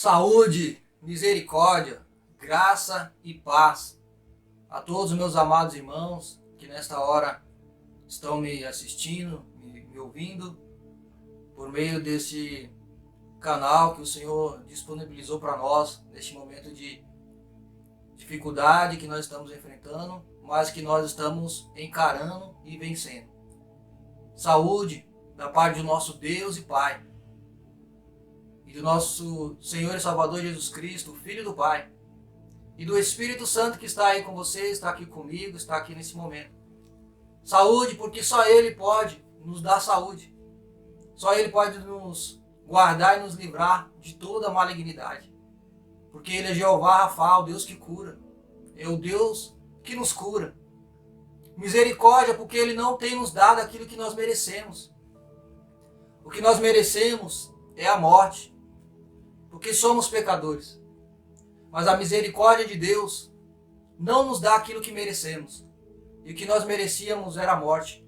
Saúde, misericórdia, graça e paz a todos os meus amados irmãos que nesta hora estão me assistindo, me ouvindo, por meio desse canal que o Senhor disponibilizou para nós neste momento de dificuldade que nós estamos enfrentando, mas que nós estamos encarando e vencendo. Saúde da parte do nosso Deus e Pai, e do nosso Senhor e Salvador Jesus Cristo, o Filho do Pai, e do Espírito Santo que está aí com você, está aqui comigo, está aqui nesse momento. Saúde, porque só Ele pode nos dar saúde. Só Ele pode nos guardar e nos livrar de toda a malignidade. Porque Ele é Jeová Rafa, o Deus que cura. É o Deus que nos cura. Misericórdia, porque Ele não tem nos dado aquilo que nós merecemos. O que nós merecemos é a morte, porque somos pecadores. Mas a misericórdia de Deus não nos dá aquilo que merecemos. E o que nós merecíamos era a morte.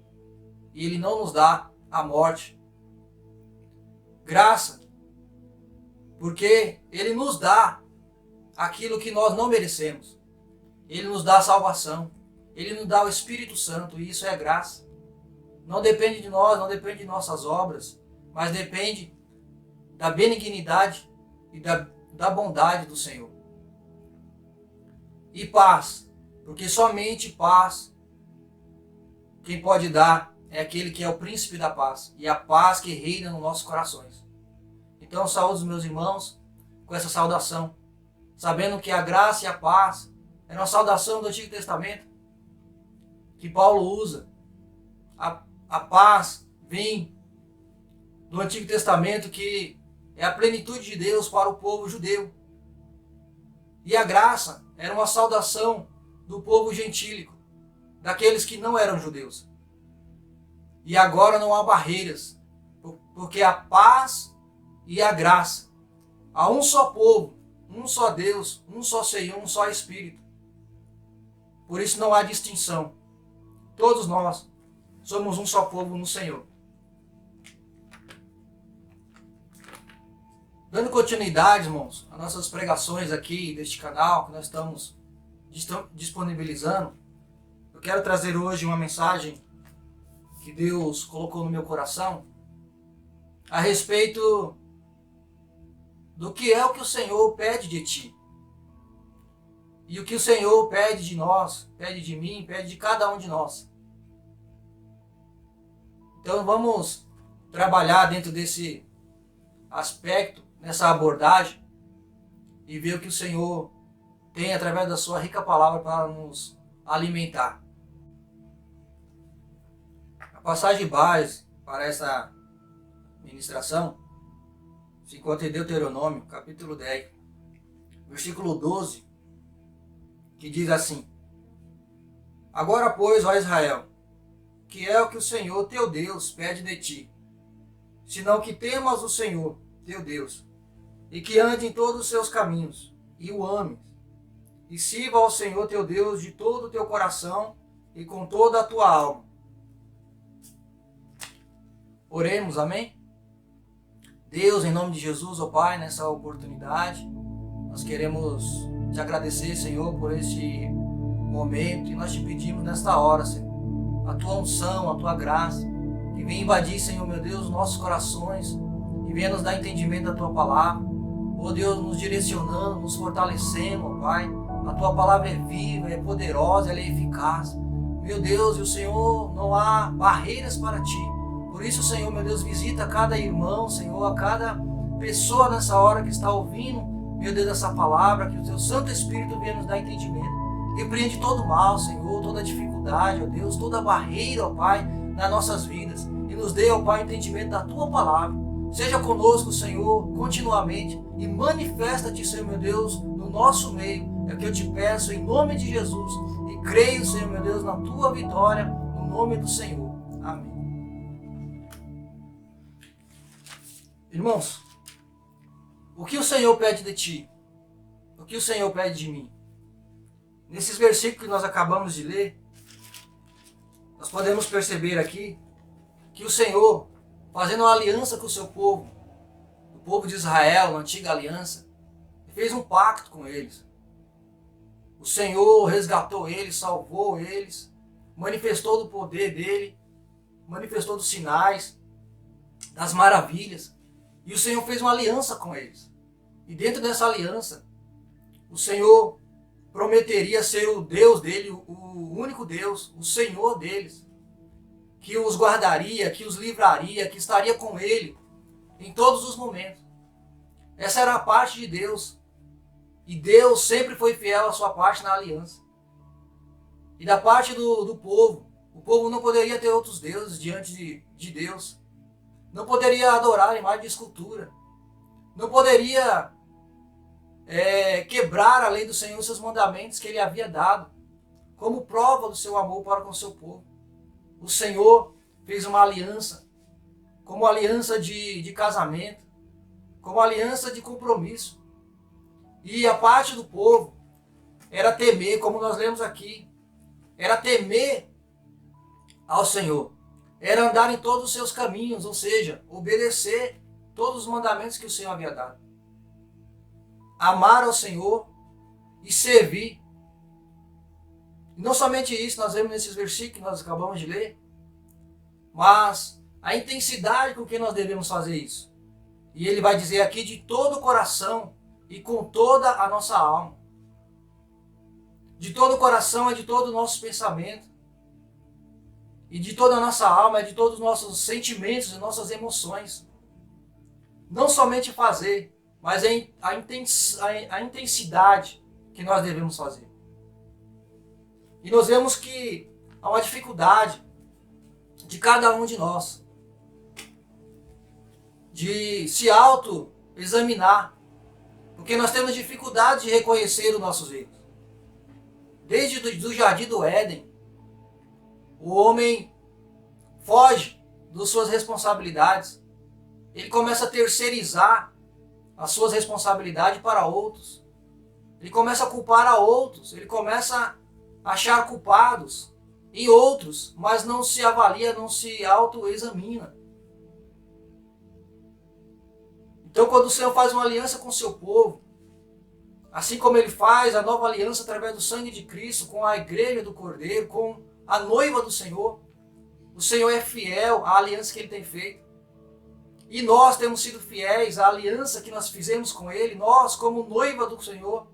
E Ele não nos dá a morte. Graça, porque Ele nos dá aquilo que nós não merecemos. Ele nos dá a salvação. Ele nos dá o Espírito Santo, e isso é graça. Não depende de nós, não depende de nossas obras, mas depende da benignidade e da bondade do Senhor. E paz, porque somente paz quem pode dar é aquele que é o príncipe da paz, e a paz que reina nos nossos corações. Então, saúdo os meus irmãos com essa saudação, sabendo que a graça e a paz é uma saudação do Antigo Testamento, que Paulo usa. A paz vem do Antigo Testamento, que é a plenitude de Deus para o povo judeu. E a graça era uma saudação do povo gentílico, daqueles que não eram judeus. E agora não há barreiras, porque a paz e a graça, há um só povo, um só Deus, um só Senhor, um só Espírito. Por isso não há distinção. Todos nós somos um só povo no Senhor. Dando continuidade, irmãos, às nossas pregações aqui deste canal que nós estamos disponibilizando, eu quero trazer hoje uma mensagem que Deus colocou no meu coração a respeito do que é o que o Senhor pede de ti. E o que o Senhor pede de nós, pede de mim, pede de cada um de nós. Então vamos trabalhar dentro desse aspecto, nessa abordagem, e ver o que o Senhor tem através da sua rica palavra para nos alimentar. A passagem base para essa ministração se encontra em Deuteronômio, capítulo 10, versículo 12, que diz assim: Agora, pois, ó Israel, que é o que o Senhor teu Deus pede de ti, senão que temas o Senhor teu Deus, e que ande em todos os seus caminhos, e o ames, e sirva ao Senhor teu Deus de todo o teu coração e com toda a tua alma. Oremos, amém? Deus, em nome de Jesus, ó Pai, nessa oportunidade, nós queremos te agradecer, Senhor, por este momento, e nós te pedimos nesta hora, Senhor, a tua unção, a tua graça, que venha invadir, Senhor, meu Deus, nossos corações, e venha nos dar entendimento da tua palavra. Ó Deus, nos direcionando, nos fortalecendo, ó Pai. A tua palavra é viva, é poderosa, ela é eficaz. Meu Deus, e o Senhor, não há barreiras para ti. Por isso, Senhor, meu Deus, visita cada irmão, Senhor, a cada pessoa nessa hora que está ouvindo, meu Deus, essa palavra, que o teu Santo Espírito venha nos dar entendimento. Repreende todo mal, Senhor, toda dificuldade, ó Deus, toda barreira, ó Pai, nas nossas vidas. E nos dê, ó Pai, o entendimento da tua palavra. Seja conosco, Senhor, continuamente, e manifesta-te, Senhor, meu Deus, no nosso meio. É o que eu te peço em nome de Jesus, e creio, Senhor, meu Deus, na tua vitória, no nome do Senhor. Amém. Irmãos, o que o Senhor pede de ti? O que o Senhor pede de mim? Nesses versículos que nós acabamos de ler, nós podemos perceber aqui que o Senhor, fazendo uma aliança com o seu povo, o povo de Israel, na antiga aliança, fez um pacto com eles. O Senhor resgatou eles, salvou eles, manifestou do poder dele, manifestou dos sinais, das maravilhas. E o Senhor fez uma aliança com eles. E dentro dessa aliança, o Senhor prometeria ser o Deus dele, o único Deus, o Senhor deles, que os guardaria, que os livraria, que estaria com ele em todos os momentos. Essa era a parte de Deus. E Deus sempre foi fiel à sua parte na aliança. E da parte do povo, o povo não poderia ter outros deuses diante de Deus. Não poderia adorar imagem de escultura. Não poderia quebrar a lei do Senhor, os seus mandamentos que ele havia dado, como prova do seu amor para com o seu povo. O Senhor fez uma aliança, como aliança de casamento, como aliança de compromisso. E a parte do povo era temer, como nós lemos aqui, era temer ao Senhor, era andar em todos os seus caminhos, ou seja, obedecer todos os mandamentos que o Senhor havia dado. Amar ao Senhor e servir. E não somente isso, nós vemos nesses versículos que nós acabamos de ler, mas a intensidade com que nós devemos fazer isso. E ele vai dizer aqui de todo o coração e com toda a nossa alma. De todo o coração é de todo o nosso pensamento. E de toda a nossa alma é de todos os nossos sentimentos e nossas emoções. Não somente fazer, mas a intensidade que nós devemos fazer. E nós vemos que há uma dificuldade de cada um de nós de se auto-examinar, porque nós temos dificuldade de reconhecer os nossos erros. Desde o jardim do Éden, o homem foge das suas responsabilidades. Ele começa a terceirizar as suas responsabilidades para outros. Ele começa a culpar a outros. Ele começa a achar culpados em outros, mas não se avalia, não se autoexamina. Então, quando o Senhor faz uma aliança com o seu povo, assim como ele faz a nova aliança através do sangue de Cristo, com a igreja do Cordeiro, com a noiva do Senhor, o Senhor é fiel à aliança que ele tem feito. E nós temos sido fiéis à aliança que nós fizemos com ele, nós como noiva do Senhor,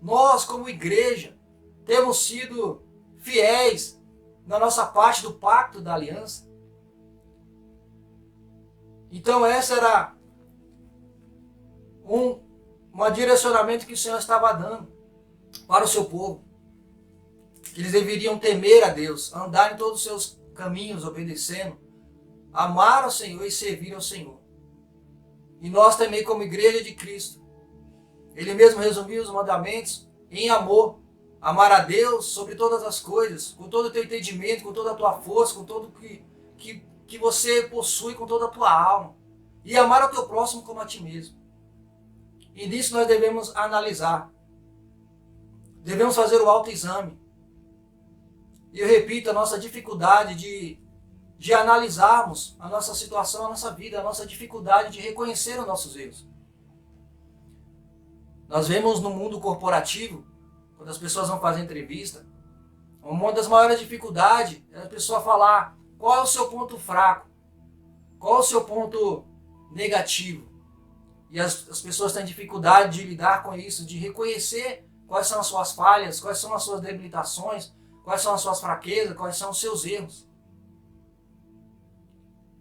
nós como igreja, temos sido fiéis na nossa parte do pacto da aliança. Então essa era um direcionamento que o Senhor estava dando para o seu povo. Que eles deveriam temer a Deus, andar em todos os seus caminhos, obedecendo, amar ao Senhor e servir ao Senhor. E nós também, como igreja de Cristo, ele mesmo resumiu os mandamentos em amor. Amar a Deus sobre todas as coisas, com todo o teu entendimento, com toda a tua força, com tudo que você possui, com toda a tua alma. E amar ao teu próximo como a ti mesmo. E nisso nós devemos analisar. Devemos fazer o autoexame. E eu repito, a nossa dificuldade de analisarmos a nossa situação, a nossa vida, a nossa dificuldade de reconhecer os nossos erros. Nós vemos no mundo corporativo, quando as pessoas vão fazer entrevista, uma das maiores dificuldades é a pessoa falar qual é o seu ponto fraco, qual é o seu ponto negativo. E as pessoas têm dificuldade de lidar com isso, de reconhecer quais são as suas falhas, quais são as suas debilitações, quais são as suas fraquezas, quais são os seus erros.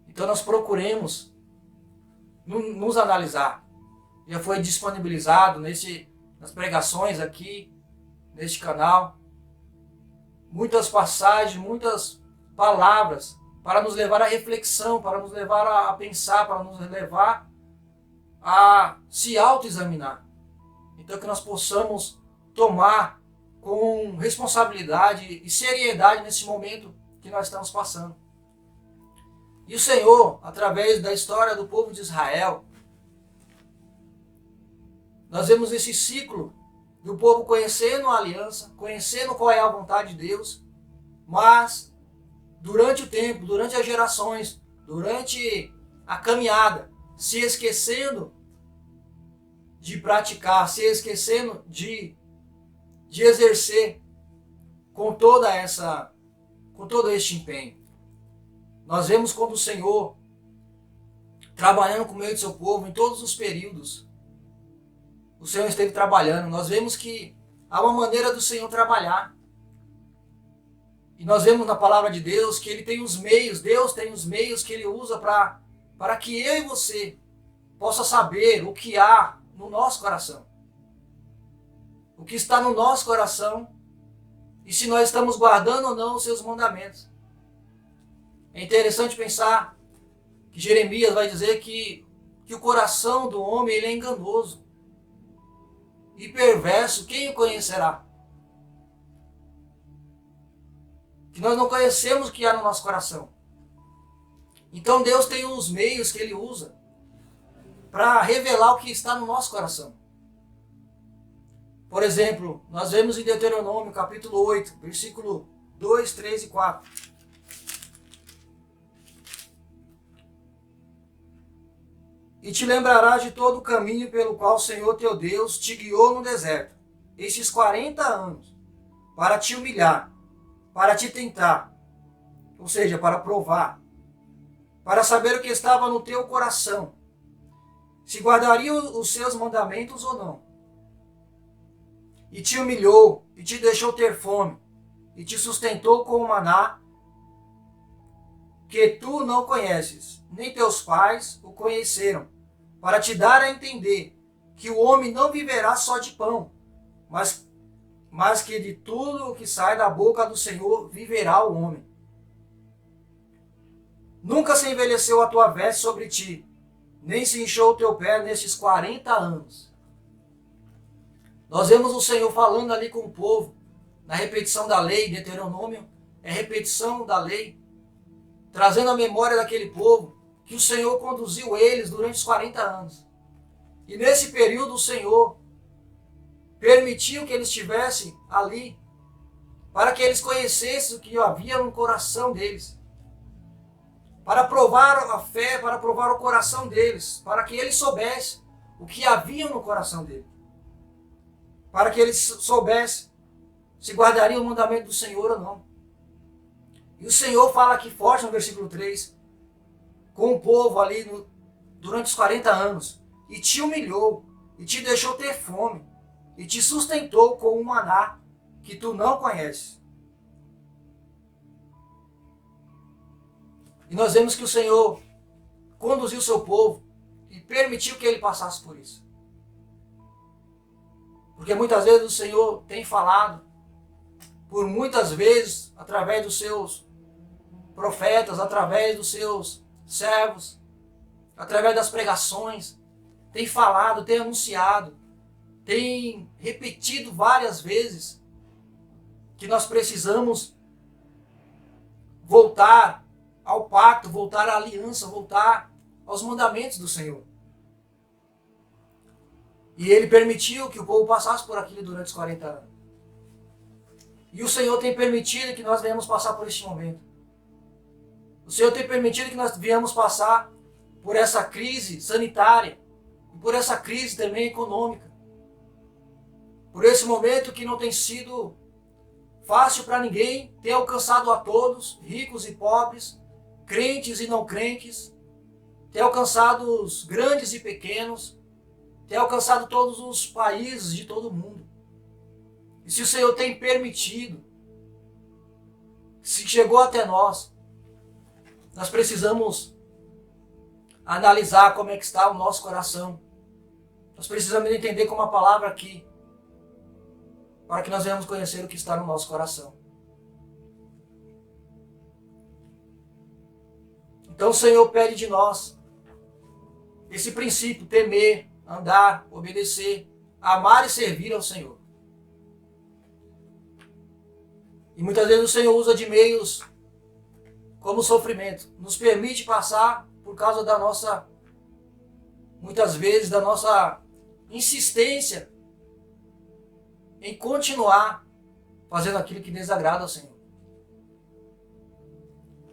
Então nós procuremos nos analisar. Já foi disponibilizado nas pregações aqui, neste canal, muitas passagens, muitas palavras para nos levar à reflexão, para nos levar a pensar, para nos levar a se autoexaminar. Então que nós possamos tomar com responsabilidade e seriedade nesse momento que nós estamos passando. E o Senhor, através da história do povo de Israel, nós vemos esse ciclo do povo conhecendo a aliança, conhecendo qual é a vontade de Deus, mas durante o tempo, durante as gerações, durante a caminhada, se esquecendo de praticar, se esquecendo de exercer com todo este empenho. Nós vemos quando o Senhor, trabalhando com o meio do seu povo, em todos os períodos, o Senhor esteve trabalhando. Nós vemos que há uma maneira do Senhor trabalhar. E nós vemos na palavra de Deus que Ele tem os meios, Deus tem os meios que Ele usa para que eu e você possa saber o que há no nosso coração. O que está no nosso coração e se nós estamos guardando ou não os seus mandamentos. É interessante pensar que Jeremias vai dizer que o coração do homem ele é enganoso e perverso, quem o conhecerá? Que nós não conhecemos o que há no nosso coração. Então Deus tem os meios que Ele usa para revelar o que está no nosso coração. Por exemplo, nós vemos em Deuteronômio capítulo 8, versículo 2, 3 e 4. E te lembrarás de todo o caminho pelo qual o Senhor teu Deus te guiou no deserto, estes 40 anos, para te humilhar, para te tentar, ou seja, para provar, para saber o que estava no teu coração, se guardaria os seus mandamentos ou não. E te humilhou, e te deixou ter fome, e te sustentou com o maná, que tu não conheces, nem teus pais o conheceram, para te dar a entender que o homem não viverá só de pão, mas que de tudo o que sai da boca do Senhor viverá o homem. Nunca se envelheceu a tua veste sobre ti, nem se inchou o teu pé nestes 40 anos. Nós vemos o Senhor falando ali com o povo, na repetição da lei, Deuteronômio é repetição da lei, trazendo a memória daquele povo, que o Senhor conduziu eles durante os 40 anos. E nesse período o Senhor permitiu que eles estivessem ali, para que eles conhecessem o que havia no coração deles, para provar a fé, para provar o coração deles, para que eles soubessem o que havia no coração deles, para que eles soubessem se guardariam o mandamento do Senhor ou não. E o Senhor fala aqui forte no versículo 3, com o povo ali durante os 40 anos, e te humilhou, e te deixou ter fome, e te sustentou com um maná que tu não conheces. E nós vemos que o Senhor conduziu o seu povo e permitiu que ele passasse por isso. Porque muitas vezes o Senhor tem falado, por muitas vezes, através dos seus profetas, através dos seus servos, através das pregações, tem falado, tem anunciado, tem repetido várias vezes que nós precisamos voltar ao pacto, voltar à aliança, voltar aos mandamentos do Senhor. E Ele permitiu que o povo passasse por aquilo durante os 40 anos. E o Senhor tem permitido que nós venhamos passar por este momento. O Senhor tem permitido que nós venhamos passar por essa crise sanitária e por essa crise também econômica. Por esse momento que não tem sido fácil para ninguém, tem alcançado a todos, ricos e pobres, crentes e não crentes, tem alcançado os grandes e pequenos, tem alcançado todos os países de todo o mundo. E se o Senhor tem permitido, se chegou até nós, nós precisamos analisar como é que está o nosso coração. Nós precisamos entender como a palavra aqui, para que nós venhamos conhecer o que está no nosso coração. Então o Senhor pede de nós esse princípio, temer, andar, obedecer, amar e servir ao Senhor. E muitas vezes o Senhor usa de meios como o sofrimento, nos permite passar por causa da nossa, muitas vezes, da nossa insistência em continuar fazendo aquilo que desagrada ao Senhor.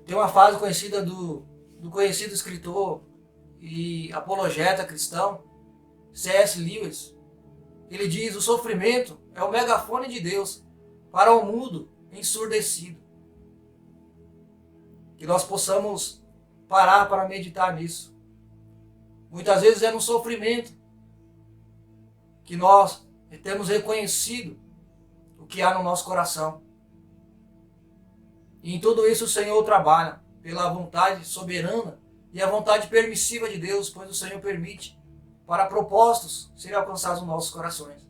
Tem uma frase conhecida do conhecido escritor e apologeta cristão, C.S. Lewis. Ele diz: o sofrimento é o megafone de Deus para o mundo ensurdecido. Que nós possamos parar para meditar nisso. Muitas vezes é no sofrimento que nós temos reconhecido o que há no nosso coração. E em tudo isso o Senhor trabalha pela vontade soberana e a vontade permissiva de Deus, pois o Senhor permite para propósitos serem alcançados nos nossos corações.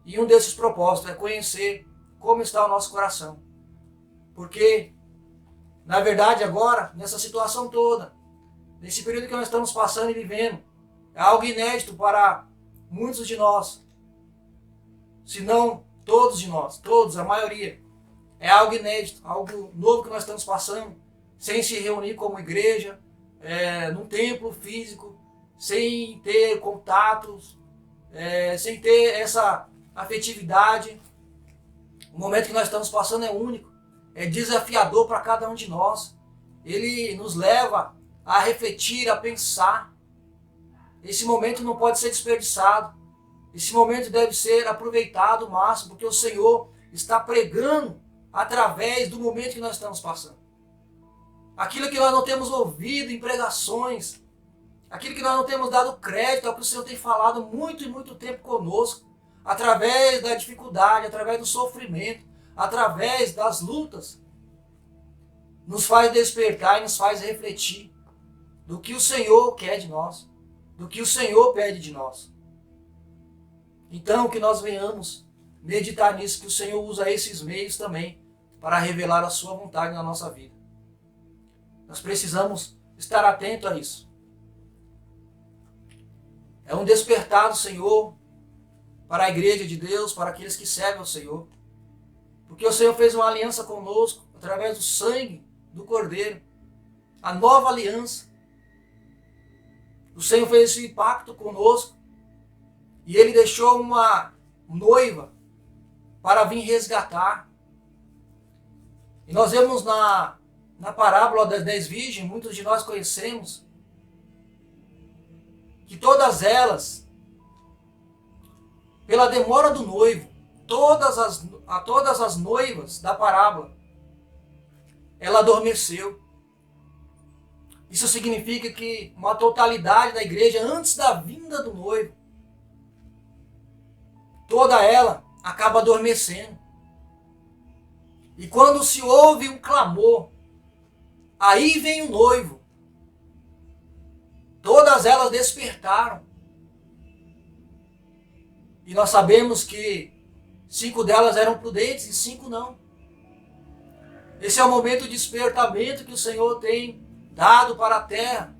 E um desses propósitos é conhecer como está o nosso coração. Porque, na verdade, agora, nessa situação toda, nesse período que nós estamos passando e vivendo, é algo inédito para muitos de nós. Se não todos de nós, todos, a maioria. É algo inédito, algo novo que nós estamos passando, sem se reunir como igreja, num templo físico, sem ter contatos, sem ter essa afetividade. O momento que nós estamos passando é único, é desafiador para cada um de nós. Ele nos leva a refletir, a pensar. Esse momento não pode ser desperdiçado. Esse momento deve ser aproveitado ao máximo, porque o Senhor está pregando através do momento que nós estamos passando. Aquilo que nós não temos ouvido em pregações, aquilo que nós não temos dado crédito ao que o Senhor tem falado muito e muito tempo conosco, através da dificuldade, através do sofrimento, através das lutas, nos faz despertar e nos faz refletir do que o Senhor quer de nós, do que o Senhor pede de nós. Então, que nós venhamos meditar nisso, que o Senhor usa esses meios também para revelar a sua vontade na nossa vida. Nós precisamos estar atentos a isso. É um despertar do Senhor para a igreja de Deus, para aqueles que servem ao Senhor. Porque o Senhor fez uma aliança conosco através do sangue do Cordeiro. A nova aliança. O Senhor fez esse pacto conosco. E Ele deixou uma noiva para vir resgatar. E nós vemos na parábola das 10 virgens, muitos de nós conhecemos, que todas elas, pela demora do noivo, todas as noivas da parábola, ela adormeceu. Isso significa que uma totalidade da igreja, antes da vinda do noivo, toda ela acaba adormecendo. E quando se ouve um clamor, aí vem o noivo. Todas elas despertaram. E nós sabemos que 5 delas eram prudentes e 5 não. Esse é o momento de despertamento que o Senhor tem dado para a terra,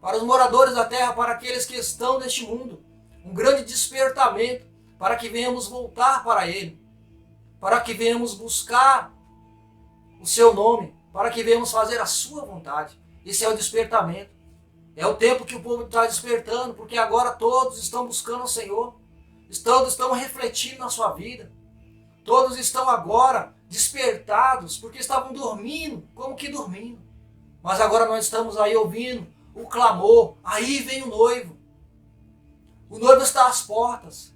para os moradores da terra, para aqueles que estão neste mundo. Um grande despertamento para que venhamos voltar para Ele, para que venhamos buscar o Seu nome, para que venhamos fazer a Sua vontade. Esse é o despertamento. É o tempo que o povo está despertando, porque agora todos estão buscando o Senhor, todos estão refletindo na sua vida, todos estão agora despertados, porque estavam dormindo, como que dormindo. Mas agora nós estamos aí ouvindo o clamor, aí vem o noivo. O noivo está às portas.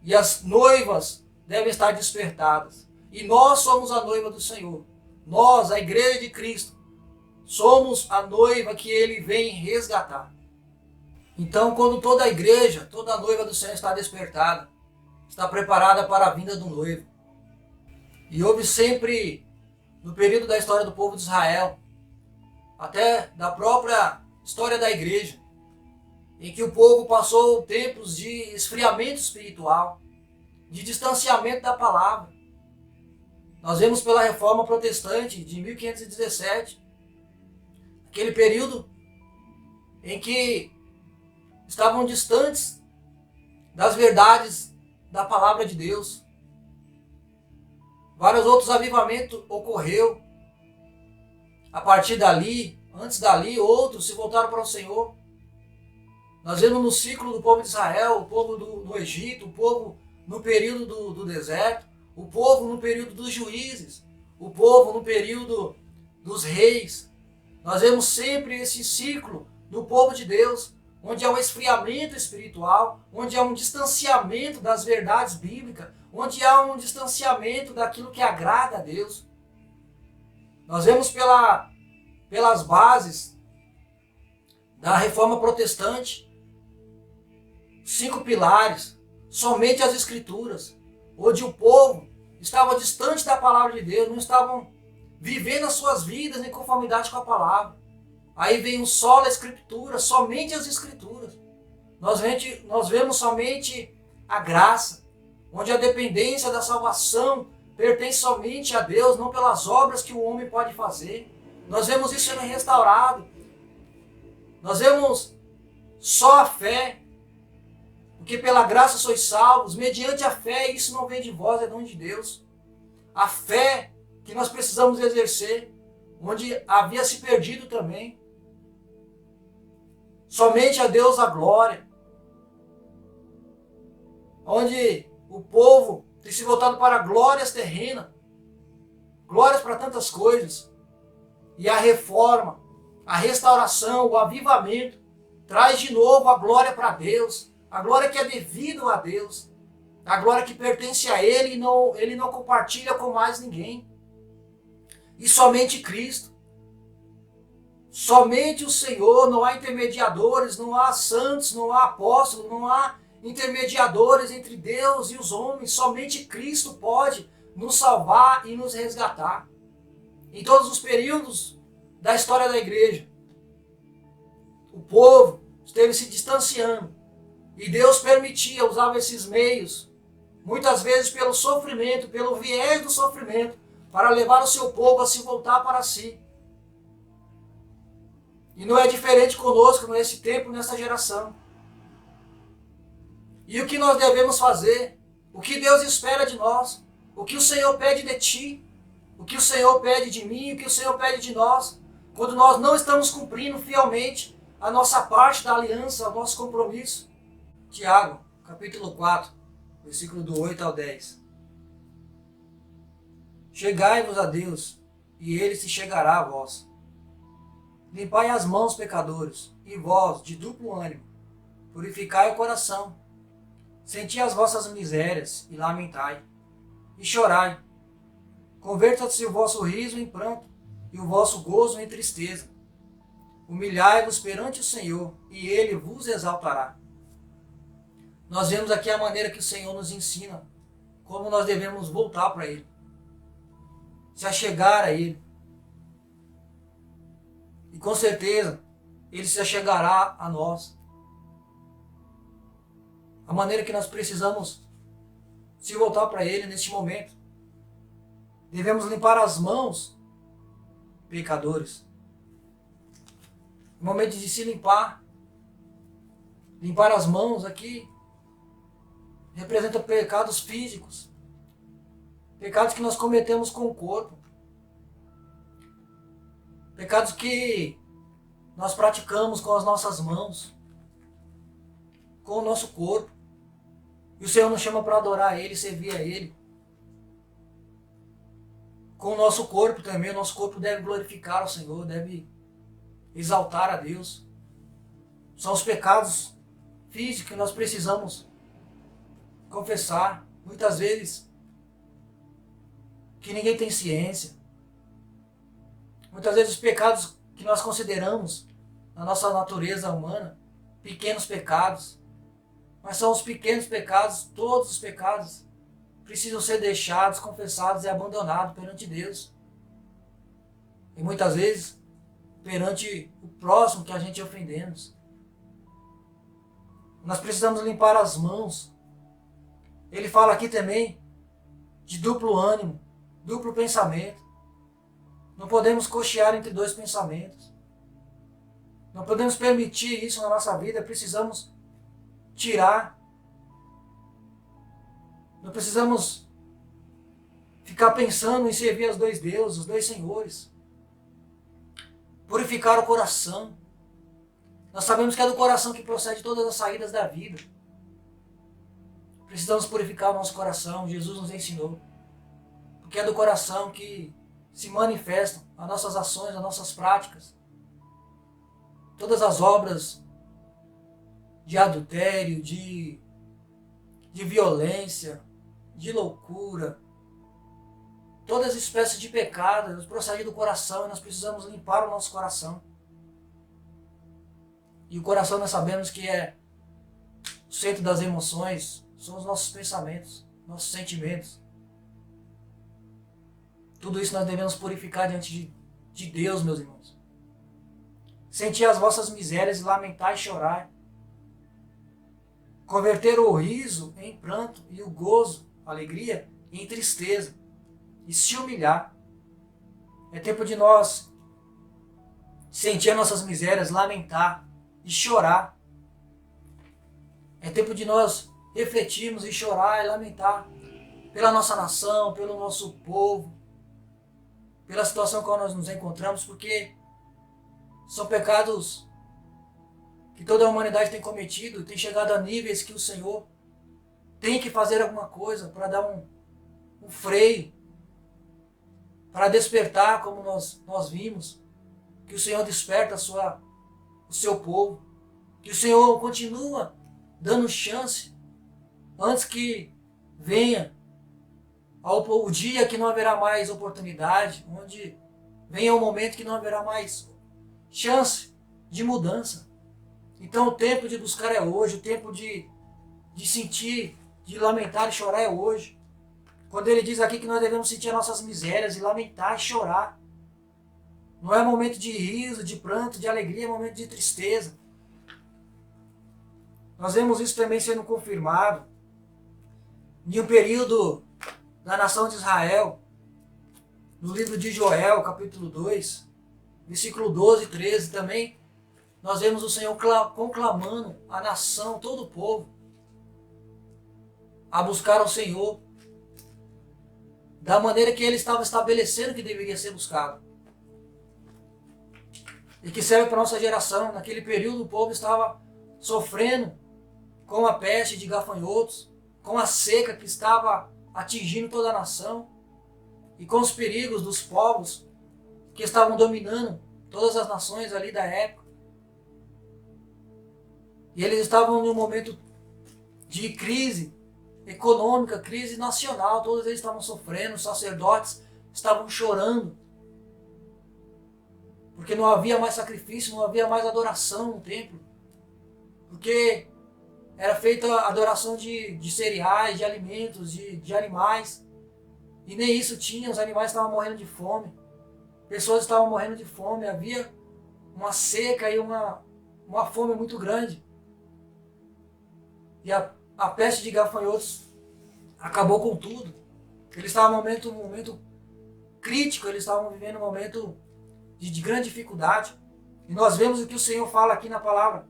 E as noivas devem estar despertadas. E nós somos a noiva do Senhor. Nós, a igreja de Cristo, somos a noiva que Ele vem resgatar. Então, quando toda a igreja, toda a noiva do Senhor está despertada, está preparada para a vinda do noivo. E houve sempre, no período da história do povo de Israel, até da própria história da igreja, em que o povo passou tempos de esfriamento espiritual, de distanciamento da palavra. Nós vemos pela Reforma Protestante de 1517, aquele período em que estavam distantes das verdades da palavra de Deus. Vários outros avivamentos ocorreu. A partir dali, antes dali, outros se voltaram para o Senhor. Nós vemos no ciclo do povo de Israel, o povo do Egito, o povo no período do deserto, o povo no período dos juízes, o povo no período dos reis. Nós vemos sempre esse ciclo no povo de Deus, onde há um esfriamento espiritual, onde há um distanciamento das verdades bíblicas, onde há um distanciamento daquilo que agrada a Deus. Nós vemos pelas bases da reforma protestante, 5 pilares, somente as escrituras, onde o povo estava distante da palavra de Deus, não estavam vivendo as suas vidas em conformidade com a palavra. Aí vem o solo a escritura, somente as escrituras. Nós vemos somente a graça, onde a dependência da salvação pertence somente a Deus, não pelas obras que o homem pode fazer. Nós vemos isso sendo restaurado. Nós vemos só a fé, porque pela graça sois salvos, mediante a fé, isso não vem de vós, é dom de Deus. A fé que nós precisamos exercer, onde havia se perdido também. Somente a Deus a glória. Onde o povo tem se voltado para glórias terrenas, glórias para tantas coisas. E a reforma, a restauração, o avivamento, traz de novo a glória para Deus, a glória que é devido a Deus, a glória que pertence a Ele e Ele não compartilha com mais ninguém. E somente Cristo. Somente o Senhor, não há intermediadores, não há santos, não há apóstolos, não há intermediadores entre Deus e os homens. Somente Cristo pode nos salvar e nos resgatar. Em todos os períodos da história da igreja, o povo esteve se distanciando e Deus permitia, usava esses meios, muitas vezes pelo sofrimento, pelo viés do sofrimento, para levar o seu povo a se voltar para si. E não é diferente conosco nesse tempo, nessa geração. E o que nós devemos fazer? O que Deus espera de nós? O que o Senhor pede de ti? O que o Senhor pede de mim? O que o Senhor pede de nós? Quando nós não estamos cumprindo fielmente a nossa parte da aliança, o nosso compromisso. Tiago, capítulo 4, versículo do 8 ao 10. Chegai-vos a Deus, e Ele se chegará a vós. Limpai as mãos, pecadores, e vós, de duplo ânimo, purificai o coração. Senti as vossas misérias, e lamentai, e chorai. Converta-se o vosso riso em pranto, e o vosso gozo em tristeza. Humilhai-vos perante o Senhor, e Ele vos exaltará. Nós vemos aqui a maneira que o Senhor nos ensina, como nós devemos voltar para Ele, se achegar a Ele. E com certeza, Ele se achegará a nós. A maneira que nós precisamos se voltar para Ele neste momento. Devemos limpar as mãos, pecadores. No momento de se limpar, limpar as mãos aqui, representa pecados físicos. Pecados que nós cometemos com o corpo. Pecados que nós praticamos com as nossas mãos, com o nosso corpo. E o Senhor nos chama para adorar Ele, servir a Ele. Com o nosso corpo também, o nosso corpo deve glorificar o Senhor, deve exaltar a Deus. São os pecados físicos que nós precisamos confessar. Muitas vezes, que ninguém tem ciência. Muitas vezes os pecados que nós consideramos na nossa natureza humana, pequenos pecados. Mas são os pequenos pecados, todos os pecados precisam ser deixados, confessados e abandonados perante Deus. E muitas vezes perante o próximo que a gente ofendemos. Nós precisamos limpar as mãos. Ele fala aqui também de duplo ânimo, duplo pensamento. Não podemos cochear entre dois pensamentos. Não podemos permitir isso na nossa vida. Precisamos tirar. Não precisamos ficar pensando em servir os dois deuses, os dois senhores. Purificar o coração. Nós sabemos que é do coração que procede todas as saídas da vida. Precisamos purificar o nosso coração. Jesus nos ensinou. Porque é do coração que se manifestam as nossas ações, as nossas práticas. todas as obras de adultério, de violência, de loucura, todas as espécies de pecado, eles procedem do coração e nós precisamos limpar o nosso coração. E o coração nós sabemos que é o centro das emoções, são os nossos pensamentos, nossos sentimentos. Tudo isso nós devemos purificar diante de Deus, meus irmãos. Sentir as vossas misérias e lamentar e chorar. Converter o riso em pranto e o gozo, a alegria, em tristeza. E se humilhar. É tempo de nós sentir as nossas misérias, lamentar e chorar. É tempo de nós refletirmos e chorar e lamentar pela nossa nação, pelo nosso povo, pela situação em que nós nos encontramos, porque são pecados que toda a humanidade tem cometido, tem chegado a níveis que o Senhor tem que fazer alguma coisa para dar um freio, para despertar, como nós vimos, que o Senhor desperta o seu povo, que o Senhor continua dando chance antes que venha o dia que não haverá mais oportunidade, onde venha o momento que não haverá mais chance de mudança. Então o tempo de buscar é hoje, o tempo de sentir, de lamentar e chorar é hoje. Quando ele diz aqui que nós devemos sentir as nossas misérias e lamentar e chorar. Não é momento de riso, de pranto, de alegria, é momento de tristeza. Nós vemos isso também sendo confirmado em um período da nação de Israel, no livro de Joel, capítulo 2, versículo 12 e 13 também, nós vemos o Senhor conclamando a nação, todo o povo, a buscar ao Senhor da maneira que ele estava estabelecendo que deveria ser buscado. E que serve para a nossa geração. Naquele período o povo estava sofrendo com a peste de gafanhotos, com a seca que estava atingindo toda a nação, e com os perigos dos povos que estavam dominando todas as nações ali da época. E eles estavam em um momento de crise econômica, crise nacional, todos eles estavam sofrendo, os sacerdotes estavam chorando, porque não havia mais sacrifício, não havia mais adoração no templo, porque era feita a adoração de cereais, de alimentos, de animais, e nem isso tinha, os animais estavam morrendo de fome, pessoas estavam morrendo de fome, havia uma seca e uma fome muito grande. E a peste de gafanhotos acabou com tudo. Eles estavam um momento crítico, eles estavam vivendo um momento de grande dificuldade. E nós vemos o que o Senhor fala aqui na palavra.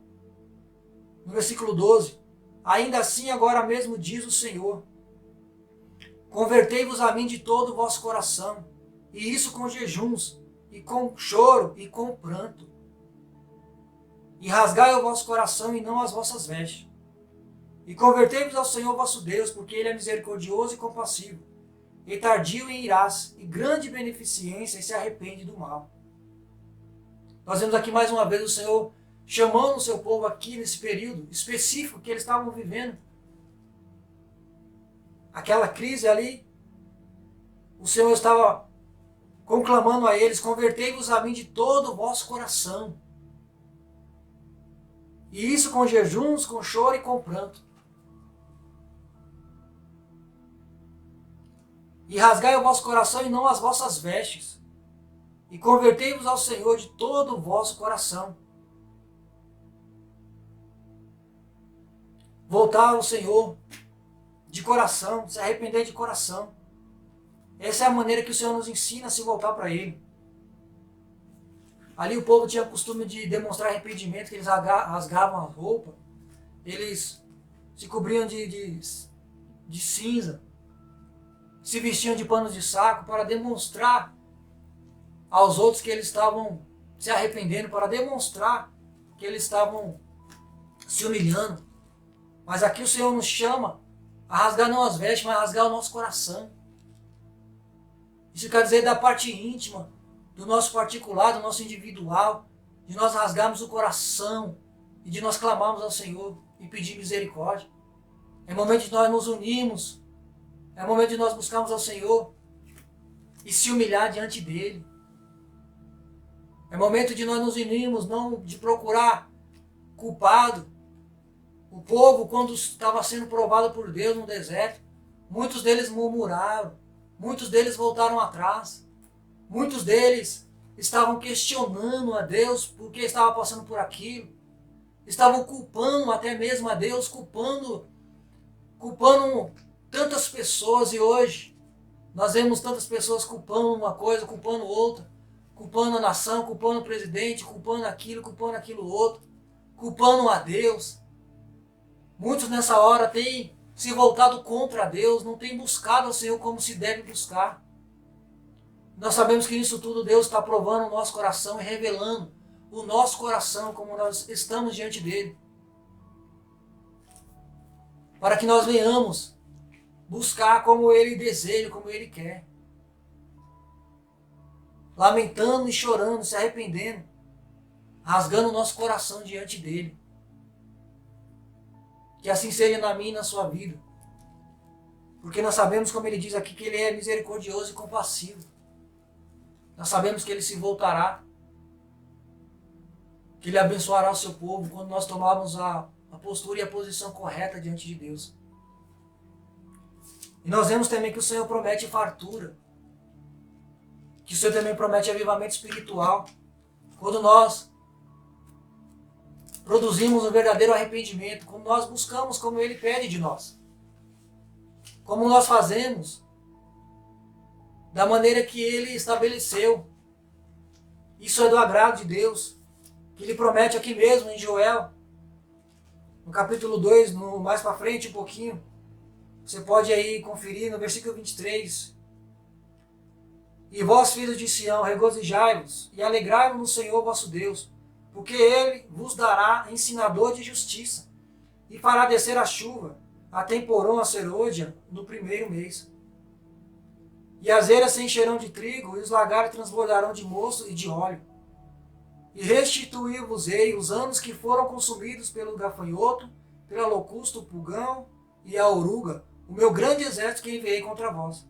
No versículo 12. Ainda assim agora mesmo diz o Senhor: convertei-vos a mim de todo o vosso coração, e isso com jejuns, e com choro, e com pranto. E rasgai o vosso coração e não as vossas vestes. E convertei-vos ao Senhor vosso Deus, porque Ele é misericordioso e compassivo, e tardio em irás, e grande beneficência, e se arrepende do mal. Nós vemos aqui mais uma vez o Senhor chamando o seu povo aqui nesse período específico que eles estavam vivendo. Aquela crise ali, o Senhor estava conclamando a eles: convertei-vos a mim de todo o vosso coração. E isso com jejuns, com choro e com pranto. E rasgai o vosso coração e não as vossas vestes. E convertei-vos ao Senhor de todo o vosso coração. Voltar ao Senhor de coração, se arrepender de coração. Essa é a maneira que o Senhor nos ensina a se voltar para Ele. Ali o povo tinha o costume de demonstrar arrependimento, que eles rasgavam a roupa, eles se cobriam de cinza, se vestiam de panos de saco para demonstrar aos outros que eles estavam se arrependendo, para demonstrar que eles estavam se humilhando. Mas aqui o Senhor nos chama a rasgar não as vestes, mas a rasgar o nosso coração. Isso quer dizer da parte íntima, do nosso particular, do nosso individual, de nós rasgarmos o coração e de nós clamarmos ao Senhor e pedir misericórdia. É momento de nós nos unirmos. É momento de nós buscarmos ao Senhor e se humilhar diante dEle. É momento de nós nos unirmos, não de procurar culpado. O povo, quando estava sendo provado por Deus no deserto, muitos deles murmuraram, muitos deles voltaram atrás, muitos deles estavam questionando a Deus porque estava passando por aquilo, estavam culpando até mesmo a Deus, culpando tantas pessoas, e hoje nós vemos tantas pessoas culpando uma coisa, culpando outra, culpando a nação, culpando o presidente, culpando aquilo outro, culpando a Deus. Muitos nessa hora têm se voltado contra Deus, não têm buscado ao Senhor como se deve buscar. Nós sabemos que nisso tudo Deus está provando o nosso coração e revelando o nosso coração como nós estamos diante dele. Para que nós venhamos buscar como ele deseja, como ele quer. Lamentando e chorando, se arrependendo, rasgando o nosso coração diante dele. Que assim seja na minha e na sua vida. Porque nós sabemos, como ele diz aqui, que ele é misericordioso e compassivo. Nós sabemos que ele se voltará, que ele abençoará o seu povo quando nós tomarmos a postura e a posição correta diante de Deus. E nós vemos também que o Senhor promete fartura, que o Senhor também promete avivamento espiritual. Quando nós produzimos um verdadeiro arrependimento, quando nós buscamos como ele pede de nós, como nós fazemos, da maneira que ele estabeleceu. Isso é do agrado de Deus, que ele promete aqui mesmo em Joel, no capítulo 2, mais para frente um pouquinho. Você pode aí conferir no versículo 23. E vós, filhos de Sião, regozijai-vos e alegrai-vos no Senhor vosso Deus, porque ele vos dará ensinador de justiça, e fará descer a chuva, a temporão, a serôdia, no primeiro mês. E as eiras se encherão de trigo, e os lagares transbordarão de mosto e de óleo. E restituir-vos-ei os anos que foram consumidos pelo gafanhoto, pela locusta, o pulgão e a oruga, o meu grande exército que enviei contra vós.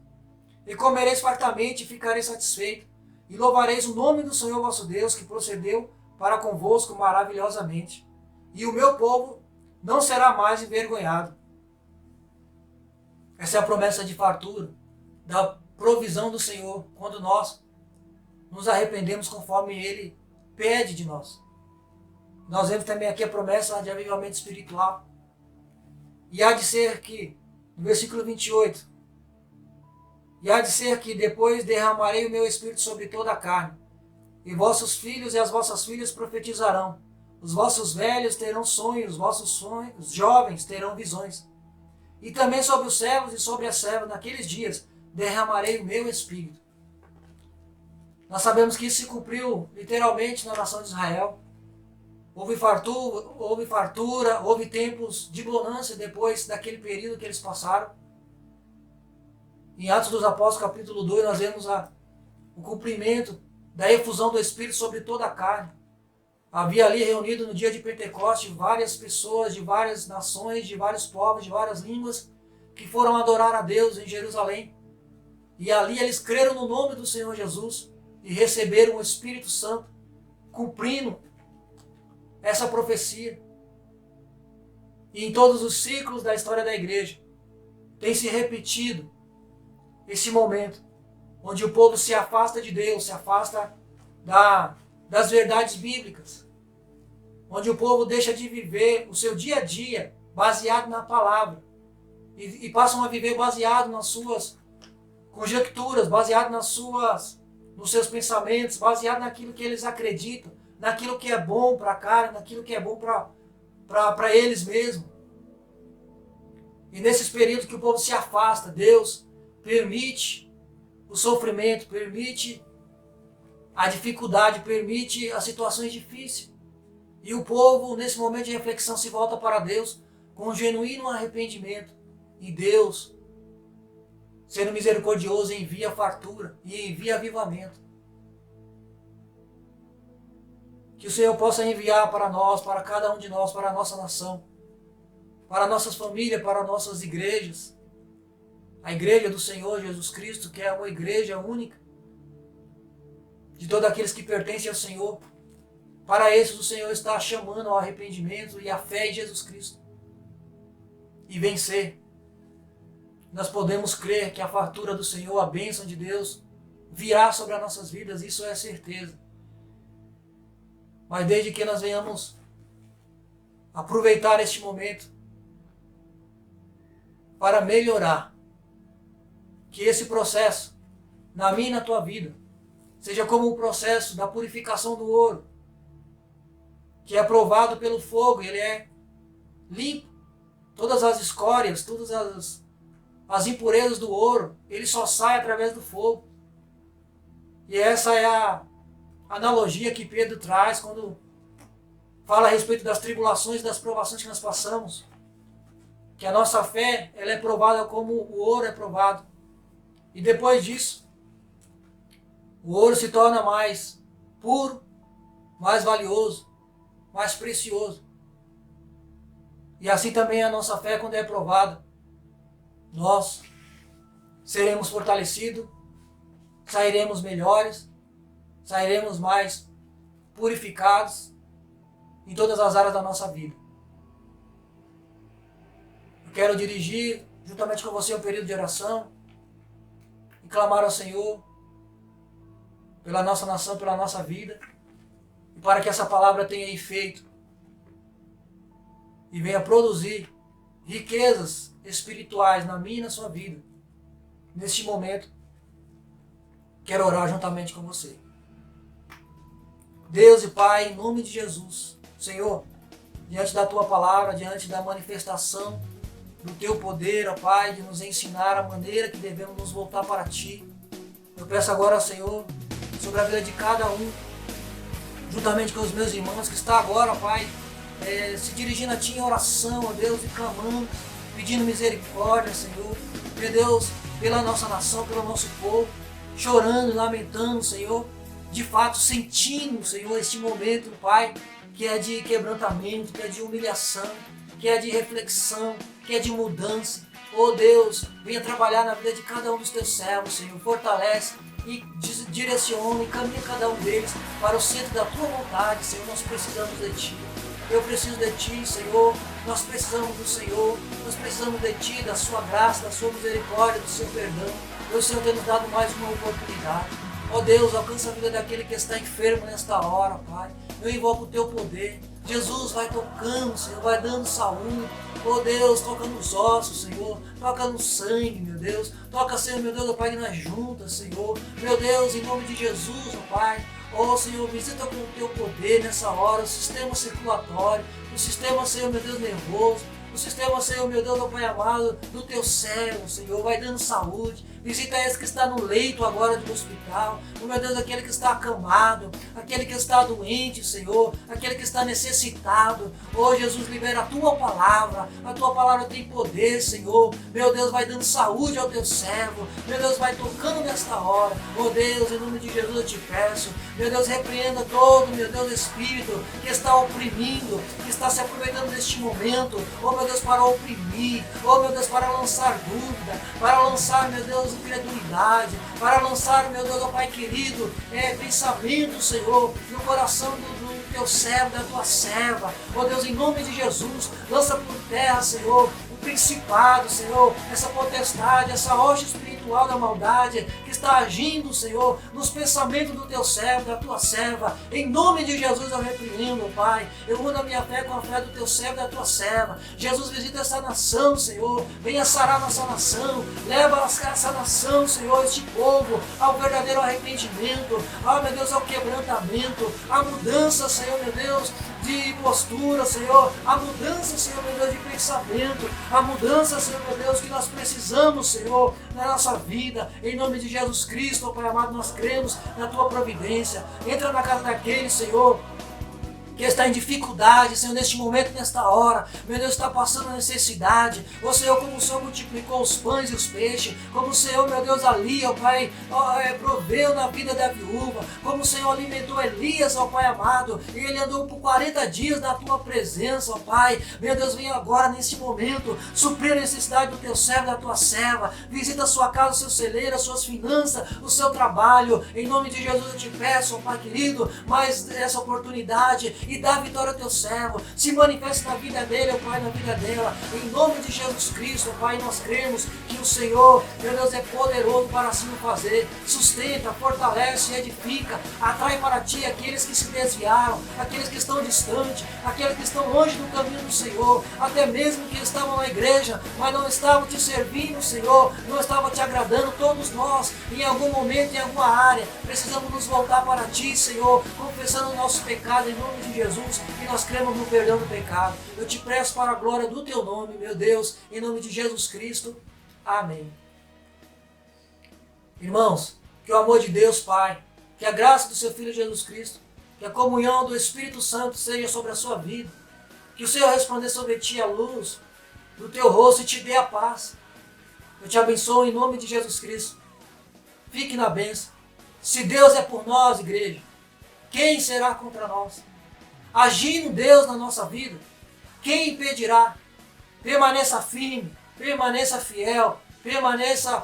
E comereis fartamente e ficareis satisfeitos, e louvareis o nome do Senhor vosso Deus, que procedeu para convosco maravilhosamente. E o meu povo não será mais envergonhado. Essa é a promessa de fartura, da provisão do Senhor, quando nós nos arrependemos conforme ele pede de nós. Nós vemos também aqui a promessa de avivamento espiritual. E há de ser que, no versículo 28, e há de ser que depois derramarei o meu espírito sobre toda a carne, e vossos filhos e as vossas filhas profetizarão, os vossos velhos terão sonhos, os vossos sonhos, jovens terão visões. E também sobre os servos e sobre as servas, naqueles dias, derramarei o meu espírito. Nós sabemos que isso se cumpriu literalmente na nação de Israel. Houve fartura, houve tempos de bonança depois daquele período que eles passaram. Em Atos dos Apóstolos, capítulo 2, nós vemos o cumprimento da efusão do Espírito sobre toda a carne. Havia ali reunido no dia de Pentecoste várias pessoas de várias nações, de vários povos, de várias línguas, que foram adorar a Deus em Jerusalém. E ali eles creram no nome do Senhor Jesus e receberam o Espírito Santo, cumprindo essa profecia. E em todos os ciclos da história da igreja, tem se repetido esse momento, onde o povo se afasta de Deus, se afasta das verdades bíblicas, onde o povo deixa de viver o seu dia a dia baseado na palavra e passam a viver baseado nas suas conjecturas, baseado nos seus pensamentos, baseado naquilo que eles acreditam, naquilo que é bom para a carne, naquilo que é bom para eles mesmos. E nesses períodos que o povo se afasta, Deus permite o sofrimento, permite a dificuldade, permite as situações difíceis. E o povo, nesse momento de reflexão, se volta para Deus com um genuíno arrependimento. E Deus, sendo misericordioso, envia fartura e envia avivamento. que o Senhor possa enviar para nós, para cada um de nós, para a nossa nação, para nossas famílias, para nossas igrejas. A igreja do Senhor Jesus Cristo, que é uma igreja única, de todos aqueles que pertencem ao Senhor. Para esses o Senhor está chamando ao arrependimento e à fé em Jesus Cristo. E vencer. Nós podemos crer que a fartura do Senhor, a bênção de Deus, virá sobre as nossas vidas, isso é certeza. Mas desde que nós venhamos aproveitar este momento para melhorar, que esse processo, na minha e na tua vida, seja como o processo da purificação do ouro, que é provado pelo fogo, ele é limpo. Todas as escórias, todas as impurezas do ouro, ele só sai através do fogo. E essa é a analogia que Pedro traz quando fala a respeito das tribulações e das provações que nós passamos. Que a nossa fé, ela é provada como o ouro é provado. E depois disso, o ouro se torna mais puro, mais valioso, mais precioso. E assim também a nossa fé, quando é provada, nós seremos fortalecidos, sairemos melhores, sairemos mais purificados em todas as áreas da nossa vida. Eu quero dirigir juntamente com você um período de oração e clamar ao Senhor pela nossa nação, pela nossa vida, e para que essa palavra tenha efeito e venha produzir riquezas espirituais na minha e na sua vida. Neste momento, quero orar juntamente com você. Deus e Pai, em nome de Jesus, Senhor, diante da Tua palavra, diante da manifestação do Teu poder, ó Pai, de nos ensinar a maneira que devemos nos voltar para Ti, eu peço agora, Senhor, sobre a vida de cada um, juntamente com os meus irmãos que está agora, ó Pai, se dirigindo a Ti em oração, ó Deus, e clamando, pedindo misericórdia, Senhor, meu Deus, pela nossa nação, pelo nosso povo, chorando, lamentando, Senhor, de fato sentindo, Senhor, este momento, Pai, que é de quebrantamento, que é de humilhação, que é de reflexão, que é de mudança. Oh Deus, venha trabalhar na vida de cada um dos Teus servos, Senhor, fortalece e direciona e caminha cada um deles para o centro da Tua vontade, Senhor. Nós precisamos de Ti. Eu preciso de Ti, Senhor. Nós precisamos do Senhor. Nós precisamos de Ti, da Sua graça, da Sua misericórdia, do Seu perdão. O Senhor tem nos dado mais uma oportunidade. Ó Deus, alcança a vida daquele que está enfermo nesta hora, Pai. Eu invoco o Teu poder. Jesus, vai tocando, Senhor, vai dando saúde. Oh Deus, toca nos ossos, Senhor, toca no sangue, meu Deus, toca, Senhor, meu Deus, ó Pai, nas juntas, Senhor, meu Deus, em nome de Jesus, ó Pai, oh Senhor, visita com o Teu poder nessa hora, o sistema circulatório, o sistema, Senhor, meu Deus, nervoso, o sistema, Senhor, meu Deus, ó Pai amado, do Teu servo, Senhor, vai dando saúde. Visita esse que está no leito agora do hospital. Oh, meu Deus, aquele que está acamado, aquele que está doente, Senhor, aquele que está necessitado. Oh, Jesus, libera a Tua palavra. A Tua palavra tem poder, Senhor. Meu Deus, vai dando saúde ao Teu servo. Meu Deus, vai tocando nesta hora. Oh, Deus, em nome de Jesus eu Te peço. Meu Deus, repreenda todo, meu Deus, espírito que está oprimindo, que está se aproveitando deste momento. Oh, meu Deus, para oprimir. Oh, meu Deus, para lançar dúvida, para lançar, meu Deus, incredulidade, para lançar, meu Deus, ó Pai querido, pensamento, Senhor, no coração do Teu servo, da Tua serva. Ó Deus, em nome de Jesus, lança por terra, Senhor, o principado, Senhor, essa potestade, essa hoste espiritual da maldade que está agindo, Senhor, nos pensamentos do Teu servo, da Tua serva. Em nome de Jesus eu repreendo, Pai. Eu uno a minha fé com a fé do Teu servo e da Tua serva. Jesus, visita essa nação, Senhor. Venha sarar nossa nação. Leva essa nação, Senhor, este povo, ao verdadeiro arrependimento. Meu Deus, ao quebrantamento. A mudança, Senhor, meu Deus, de postura, Senhor. A mudança, Senhor, meu Deus, de pensamento. A mudança, Senhor, meu Deus, que nós precisamos, Senhor, na nossa vida. Em nome de Jesus Cristo, Pai amado, nós cremos na Tua providência. Entra na casa daquele, Senhor, que está em dificuldade, Senhor, neste momento, nesta hora, meu Deus, está passando necessidade. Ó Senhor, como o Senhor multiplicou os pães e os peixes, como o Senhor, meu Deus, ali, ó Pai, proveu na vida da viúva, como o Senhor alimentou Elias, ó Pai amado, e ele andou por 40 dias na tua presença, ó Pai. Meu Deus, vem agora neste momento, suprir a necessidade do teu servo, da tua serva, visita a sua casa, o seu celeiro, as suas finanças, o seu trabalho, em nome de Jesus eu te peço, ó Pai querido, mais essa oportunidade, e dá vitória ao teu servo, se manifesta na vida dele, ó Pai, na vida dela, em nome de Jesus Cristo, ó Pai, nós cremos que o Senhor, meu Deus, é poderoso para assim o fazer, sustenta, fortalece, edifica, atrai para ti aqueles que se desviaram, aqueles que estão distantes, aqueles que estão longe do caminho do Senhor, até mesmo que estavam na igreja, mas não estavam te servindo, Senhor, não estavam te agradando. Todos nós, em algum momento, em alguma área, precisamos nos voltar para ti, Senhor, confessando o nosso pecado em nome de Jesus, e nós cremos no perdão do pecado. Eu te peço para a glória do teu nome, meu Deus, em nome de Jesus Cristo. Amém. Irmãos, que o amor de Deus Pai, que a graça do seu Filho Jesus Cristo, que a comunhão do Espírito Santo seja sobre a sua vida, que o Senhor resplandeça sobre ti a luz do teu rosto e te dê a paz. Eu te abençoo em nome de Jesus Cristo. Fique na bênção. Se Deus é por nós, igreja, quem será contra nós? Agindo Deus na nossa vida, quem impedirá? Permaneça firme, permaneça fiel, permaneça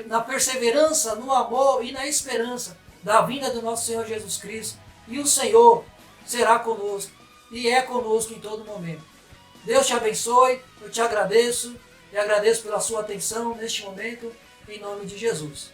na perseverança, no amor e na esperança da vinda do nosso Senhor Jesus Cristo. E o Senhor será conosco e é conosco em todo momento. Deus te abençoe, eu te agradeço e agradeço pela sua atenção neste momento, em nome de Jesus.